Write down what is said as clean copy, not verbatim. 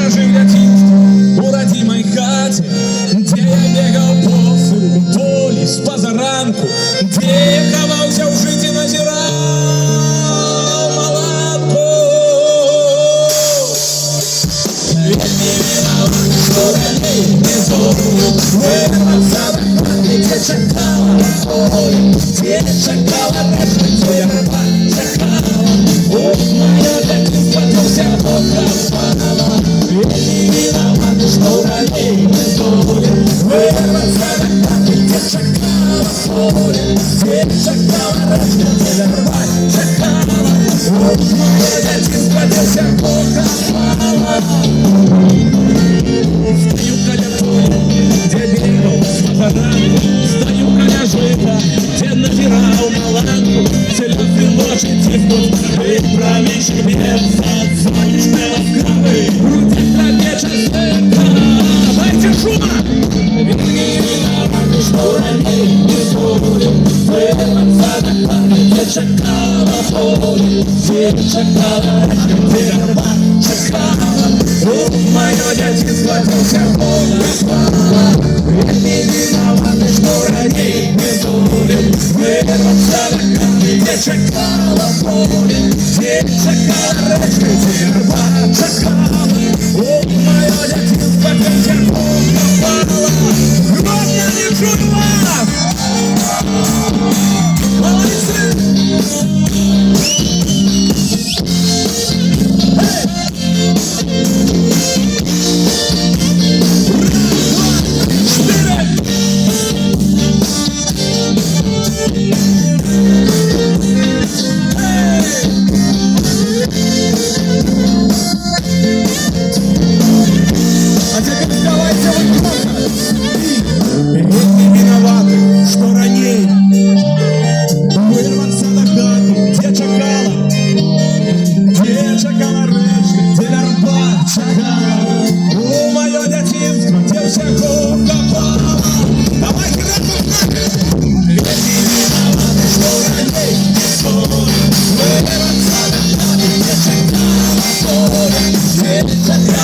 прожив дитинство у родимой хате, где я бегал босым по ліс позаранку, где я ховался в житті назирал маланку. Ведь не виноват, что раней не зовут вырваться на хватке, где чакала поле, где чакала раньше, где рыба чакала. Ох, моя дитинство, ты вся покопала. Ведь не виноват, что раней не зовут вырваться на хватке, где чакала поле, где чакала раньше, где рыба чакала. Ох, моя дитинство, ты вся покопала. Стою коля поля, где бегал с позаранку, стою коля жита, где натирал маланку, слезы лошади путь, и правящий бьется от солнечной ласкавы, груди в траве часовка. Дайте шума! Ведь не виноват, что раней не будем вырваться на хватке, где чакала поле, где чакала раньше, где рыба чакала. Ох, мое детство, ты вся покопала. Ведь не виноват, что раней не будем вырваться на хватке, где чакала поле, где чакала раньше, где рыба чакала. Ох, мое детство, ты вся покопала. Громко не чую вас! Молодцы! А теперь давайте вы громко. Ведь не виноваты, что раней вырваться на хату, где чакала раньше, где рыба чакала. О, мое детинство, где вся покопала. Давай громко. Ведь не виноваты, что раней вырваться на хату, где чакала поле, где чакала.